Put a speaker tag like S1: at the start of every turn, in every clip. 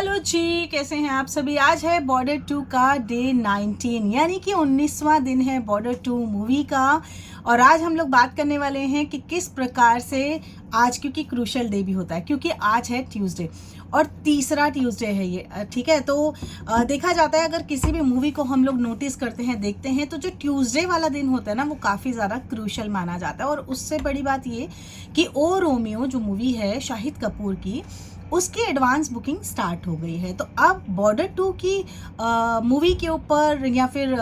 S1: Hello जी, कैसे हैं आप सभी। आज है बॉर्डर 2 का डे 19 यानी कि 19वां दिन है बॉर्डर 2 मूवी का। और आज हम लोग बात करने वाले हैं कि किस प्रकार से आज, क्योंकि क्रूशल डे भी होता है, क्योंकि आज है ट्यूसडे और तीसरा ट्यूसडे है ये, ठीक है। तो देखा जाता है, अगर किसी भी मूवी को हम लोग नोटिस करते हैं, देखते हैं, तो जो ट्यूसडे वाला दिन होता है ना, वो काफ़ी ज़्यादा क्रूशल माना जाता है। और उससे बड़ी बात ये कि ओ रोमियो जो मूवी है शाहिद कपूर की, उसकी एडवांस बुकिंग स्टार्ट हो गई है। तो अब बॉर्डर 2 की मूवी के ऊपर या फिर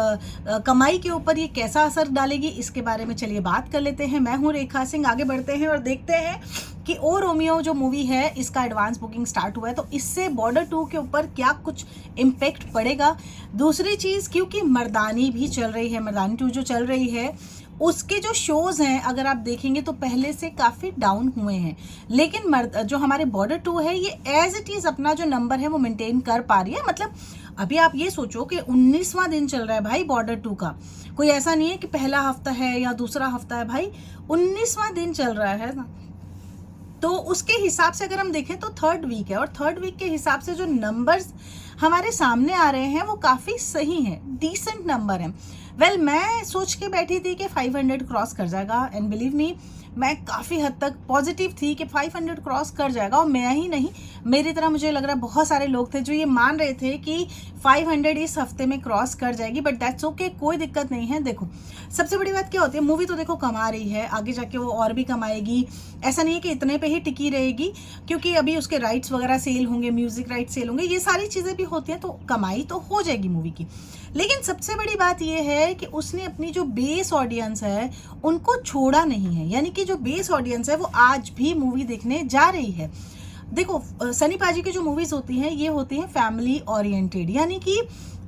S1: कमाई के ऊपर ये कैसा असर डालेगी, इसके बारे में चलिए बात कर लेते हैं। मैं हूँ रेखा सिंह। आगे बढ़ते हैं और देखते हैं कि ओ रोमियो जो मूवी है, इसका एडवांस बुकिंग स्टार्ट हुआ है, तो इससे बॉर्डर 2 के ऊपर क्या कुछ इम्पेक्ट पड़ेगा। दूसरी चीज़, क्योंकि मर्दानी भी चल रही है, मर्दानी 2 जो चल रही है, उसके जो शोज हैं अगर आप देखेंगे तो पहले से काफ़ी डाउन हुए हैं, लेकिन जो हमारे बॉर्डर 2 है, ये एज इट इज़ अपना जो नंबर है वो मेंटेन कर पा रही है। मतलब अभी आप ये सोचो कि 19वां दिन चल रहा है भाई बॉर्डर 2 का। कोई ऐसा नहीं है कि पहला हफ्ता है या दूसरा हफ्ता है, भाई 19वां दिन चल रहा है ना। तो उसके हिसाब से अगर हम देखें तो थर्ड वीक है, और थर्ड वीक के हिसाब से जो नंबर्स हमारे सामने आ रहे हैं वो काफ़ी सही हैं, डिसेंट नंबर हैं। वेल, मैं सोच के बैठी थी कि 500 क्रॉस कर जाएगा, एंड बिलीव मी, मैं काफ़ी हद तक पॉजिटिव थी कि 500 क्रॉस कर जाएगा। और मैं ही नहीं, मेरी तरह मुझे लग रहा है बहुत सारे लोग थे जो ये मान रहे थे कि 500 इस हफ्ते में क्रॉस कर जाएगी। बट दैट्स ओके, कोई दिक्कत नहीं है। देखो, सबसे बड़ी बात क्या होती है, मूवी तो देखो कमा रही है, आगे जाके वो और भी कमाएगी। ऐसा नहीं है कि इतने पे ही टिकी रहेगी, क्योंकि अभी उसके राइट्स वगैरह सेल होंगे, म्यूजिक राइट्स सेल होंगे, ये सारी चीज़ें भी होती हैं, तो कमाई तो हो जाएगी मूवी की। लेकिन सबसे बड़ी बात यह है कि उसने अपनी जो बेस ऑडियंस है उनको छोड़ा नहीं है, यानी कि जो बेस ऑडियंस है वो आज भी मूवी देखने जा रही है। देखो, सनी पाजी की जो मूवीज होती हैं ये होती हैं फैमिली ओरिएंटेड, यानी कि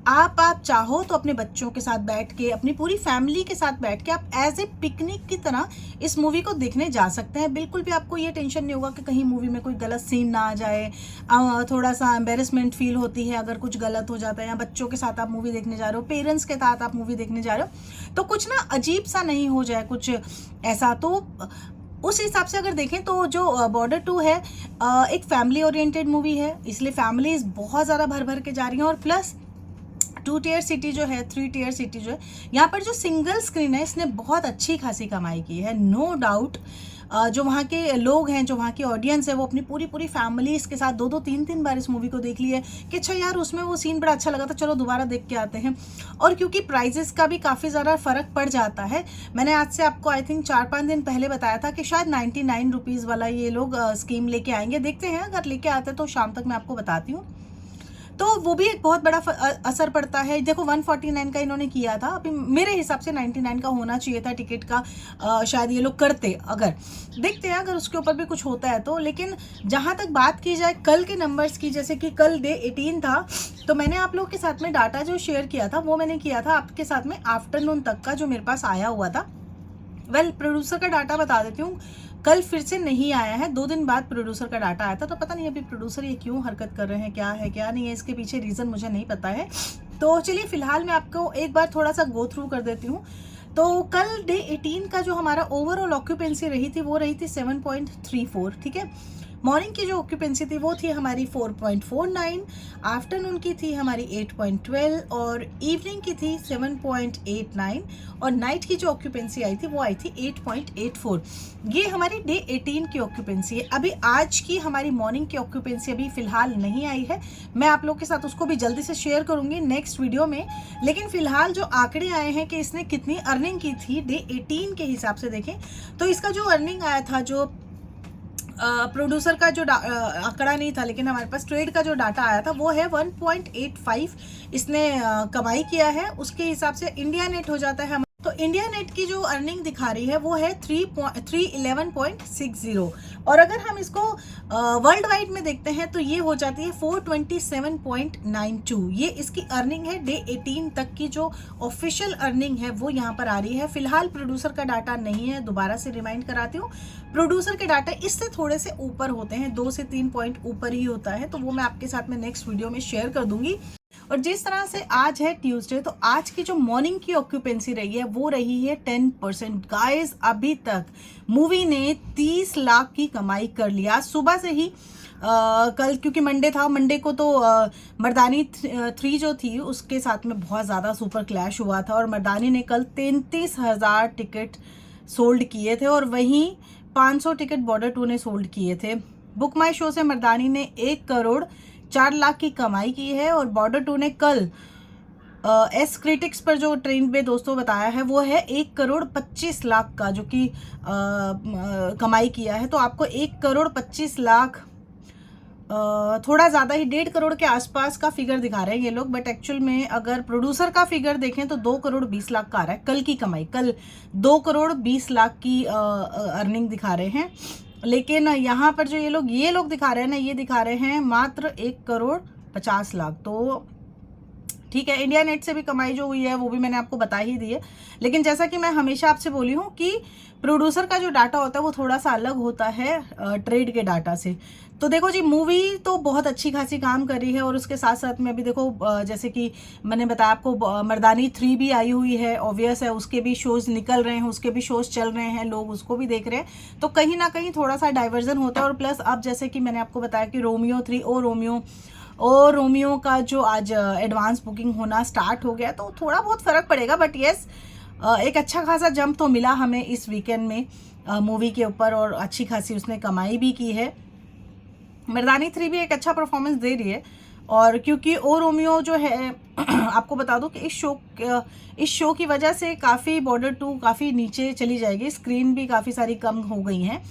S1: आप चाहो तो अपने बच्चों के साथ बैठ के, अपनी पूरी फैमिली के साथ बैठ के आप एज ए पिकनिक की तरह इस मूवी को देखने जा सकते हैं। बिल्कुल भी आपको ये टेंशन नहीं होगा कि कहीं मूवी में कोई गलत सीन ना आ जाए, थोड़ा सा एम्बेरसमेंट फील होती है अगर कुछ गलत हो जाता है, या बच्चों के साथ आप मूवी देखने जा रहे हो, पेरेंट्स के साथ आप मूवी देखने जा रहे हो, तो कुछ ना अजीब सा नहीं हो जाए कुछ ऐसा। तो उस हिसाब से अगर देखें तो जो बॉर्डर 2 है एक फैमिली ओरिएंटेड मूवी है, इसलिए फैमिलीज बहुत ज़्यादा भर भर के जा रही हैं। और प्लस 2 टियर सिटी जो है, 3 टियर सिटी जो है, यहाँ पर जो सिंगल स्क्रीन है इसने बहुत अच्छी खासी कमाई की है, नो डाउट। जो वहाँ के लोग हैं, जो वहाँ की ऑडियंस है, वो अपनी पूरी पूरी फैमिलीज के साथ 2-2 3-3 बार इस मूवी को देख ली है कि अच्छा यार उसमें वो सीन बड़ा अच्छा लगा था, चलो दोबारा देख के आते हैं। और क्योंकि प्राइजेस का भी काफ़ी ज़्यादा फ़र्क पड़ जाता है, मैंने आज से आपको आई थिंक 4-5 दिन पहले बताया था कि शायद 99 रुपीज़ वाला ये लोग स्कीम लेके आएंगे। देखते हैं, अगर लेके आते तो शाम तक मैं आपको बताती हूँ। तो वो भी एक बहुत बड़ा असर पड़ता है। देखो 149 का इन्होंने किया था, अभी मेरे हिसाब से 99 का होना चाहिए था टिकट का, शायद ये लोग करते। अगर देखते हैं अगर उसके ऊपर भी कुछ होता है तो। लेकिन जहाँ तक बात की जाए कल के नंबर्स की, जैसे कि कल डे 18 था, तो मैंने आप लोग के साथ में डाटा जो शेयर किया था वो मैंने किया था आपके साथ में आफ्टरनून तक का जो मेरे पास आया हुआ था। वेल, प्रोड्यूसर का डाटा बता देती हूँ, कल फिर से नहीं आया है, 2 दिन बाद प्रोड्यूसर का डाटा आया था। तो पता नहीं अभी प्रोड्यूसर ये क्यों हरकत कर रहे हैं, क्या है क्या नहीं है, इसके पीछे रीज़न मुझे नहीं पता है। तो चलिए फिलहाल मैं आपको एक बार थोड़ा सा गो थ्रू कर देती हूँ। तो कल डे 18 का जो हमारा ओवरऑल ऑक्यूपेंसी रही थी वो रही थी 7.34, ठीक है। मॉर्निंग की जो ऑक्यूपेंसी थी वो थी हमारी 4.49, आफ्टरनून की थी हमारी 8.12, और इवनिंग की थी 7.89, और नाइट की जो ऑक्यूपेंसी आई थी वो आई थी 8.84। ये हमारी डे 18 की ऑक्यूपेंसी है। अभी आज की हमारी मॉर्निंग की ऑक्यूपेंसी अभी फिलहाल नहीं आई है, मैं आप लोग के साथ उसको भी जल्दी से शेयर करूंगी नेक्स्ट वीडियो में। लेकिन फिलहाल जो आंकड़े आए हैं कि इसने कितनी अर्निंग की थी डे 18 के हिसाब से देखें तो इसका जो अर्निंग आया था, जो प्रोड्यूसर का जो आंकड़ा नहीं था लेकिन हमारे पास ट्रेड का जो डाटा आया था वो है 1.85 इसने कमाई किया है। उसके हिसाब से इंडिया नेट हो जाता है, तो इंडिया नेट की जो अर्निंग दिखा रही है वो है 311.60, और अगर हम इसको वर्ल्ड वाइड में देखते हैं तो ये हो जाती है 427.92। ये इसकी अर्निंग है डे 18 तक की, जो ऑफिशियल अर्निंग है वो यहाँ पर आ रही है। फिलहाल प्रोड्यूसर का डाटा नहीं है, दोबारा से रिमाइंड कराती हूँ, प्रोड्यूसर के डाटा इससे थोड़े से ऊपर होते हैं, 2 से 3 पॉइंट ऊपर ही होता है, तो वो मैं आपके साथ में नेक्स्ट वीडियो में शेयर कर दूंगी। और जिस तरह से आज है ट्यूसडे, तो आज की जो मॉर्निंग की ऑक्यूपेंसी रही है वो रही है 10%। गाइस, अभी तक मूवी ने 30 लाख की कमाई कर लिया। सुबह से ही कल क्योंकि मंडे था, मंडे को तो मर्दानी 3 जो थी उसके साथ में बहुत ज़्यादा सुपर क्लैश हुआ था और मर्दानी ने कल 33,000 टिकट सोल्ड किए थे और वहीं 500 टिकट बॉर्डर 2 ने सोल्ड किए थे। बुक माई शो से मर्दानी ने 1 करोड़ 4 लाख की कमाई की है और बॉर्डर 2 ने कल एस क्रिटिक्स पर जो ट्रेंड पे दोस्तों बताया है वो है 1 करोड़ 25 लाख का, जो कि कमाई किया है। तो आपको 1 करोड़ 25 लाख थोड़ा ज़्यादा ही 1.5 करोड़ के आसपास का फिगर दिखा रहे हैं ये लोग, बट एक्चुअल में अगर प्रोड्यूसर का फिगर देखें तो 2 करोड़ 20 लाख का आ रहा है कल की कमाई। कल 2 करोड़ 20 लाख की अर्निंग दिखा रहे हैं, लेकिन यहाँ पर जो ये लोग दिखा रहे हैं ना, ये दिखा रहे हैं मात्र 1 करोड़ 50 लाख। तो ठीक है, इंडिया नेट से भी कमाई जो हुई है वो भी मैंने आपको बता ही दी है, लेकिन जैसा कि मैं हमेशा आपसे बोली हूँ कि प्रोड्यूसर का जो डाटा होता है वो थोड़ा सा अलग होता है ट्रेड के डाटा से। तो देखो जी, मूवी तो बहुत अच्छी खासी काम कर रही है और उसके साथ साथ में अभी देखो जैसे कि मैंने बताया आपको मर्दानी 3 भी आई हुई है, ऑब्वियस है उसके भी शोज़ निकल रहे हैं, उसके भी शोज़ चल रहे हैं, लोग उसको भी देख रहे हैं, तो कहीं ना कहीं थोड़ा सा डाइवर्जन होता है। और प्लस अब जैसे कि मैंने आपको बताया कि रोमियो 3 और रोमियो का जो आज एडवांस बुकिंग होना स्टार्ट हो गया, तो थोड़ा बहुत फ़र्क पड़ेगा, बट येस एक अच्छा खासा जंप तो मिला हमें इस वीकेंड में मूवी के ऊपर और अच्छी खासी उसने कमाई भी की है। मर्दानी 3 भी एक अच्छा परफॉर्मेंस दे रही है और क्योंकि ओ रोमियो जो है आपको बता दूं कि इस शो की वजह से काफ़ी बॉर्डर 2 काफ़ी नीचे चली जाएगी, स्क्रीन भी काफ़ी सारी कम हो गई हैं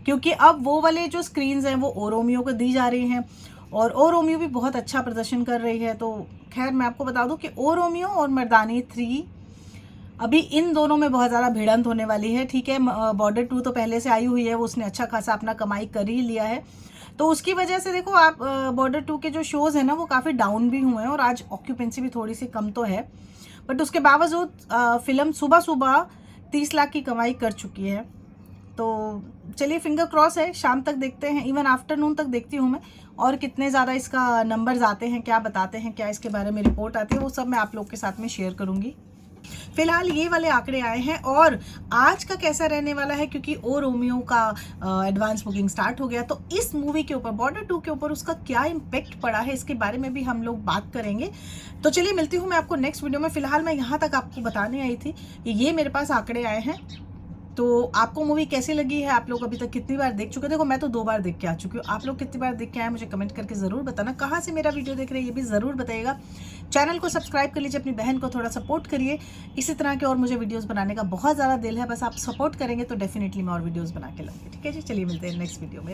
S1: क्योंकि अब वो वाले जो स्क्रीन्स हैं वो ओ रोमियो को दी जा रही हैं और ओ रोमियो भी बहुत अच्छा प्रदर्शन कर रही है। तो खैर मैं आपको बता दूं कि ओ रोमियो और मर्दानी 3 अभी इन दोनों में बहुत ज़्यादा भिड़ंत होने वाली है। ठीक है, बॉर्डर 2 तो पहले से आई हुई है, वो उसने अच्छा खासा अपना कमाई कर ही लिया है, तो उसकी वजह से देखो आप बॉर्डर 2 के जो शोज़ हैं ना वो काफ़ी डाउन भी हुए हैं और आज ऑक्यूपेंसी भी थोड़ी सी कम तो है, बट उसके बावजूद फिल्म सुबह 30 लाख की कमाई कर चुकी है। तो चलिए फिंगर क्रॉस है, शाम तक देखते हैं, इवन आफ्टरनून तक देखती हूँ मैं और कितने ज़्यादा इसका नंबर्स आते हैं, क्या बताते हैं, क्या इसके बारे में रिपोर्ट आती है, वो सब मैं आप लोग के साथ में शेयर करूँगी। फिलहाल ये वाले आंकड़े आए हैं और आज का कैसा रहने वाला है, क्योंकि ओ रोमियो का एडवांस बुकिंग स्टार्ट हो गया, तो इस मूवी के ऊपर बॉर्डर 2 के ऊपर उसका क्या इम्पेक्ट पड़ा है इसके बारे में भी हम लोग बात करेंगे। तो चलिए मिलती हूँ मैं आपको नेक्स्ट वीडियो में। फिलहाल मैं यहाँ तक आपको बताने आई थी कि ये मेरे पास आंकड़े आए हैं। तो आपको मूवी कैसी लगी है, आप लोग अभी तक कितनी बार देख चुके हैं? देखो मैं तो 2 बार देख के आ चुकी हूँ, आप लोग कितनी बार देख के आए मुझे कमेंट करके ज़रूर बताना। कहाँ से मेरा वीडियो देख रहे हैं ये भी ज़रूर बताइएगा। चैनल को सब्सक्राइब कर लीजिए, अपनी बहन को थोड़ा सपोर्ट करिए, इसी तरह के और मुझे वीडियोज़ बनाने का बहुत ज़्यादा दिल है, बस आप सपोर्ट करेंगे तो डेफिनेटली मैं और वीडियोज़ बना के लाऊंगी। ठीक है जी, चलिए मिलते हैं नेक्स्ट वीडियो में।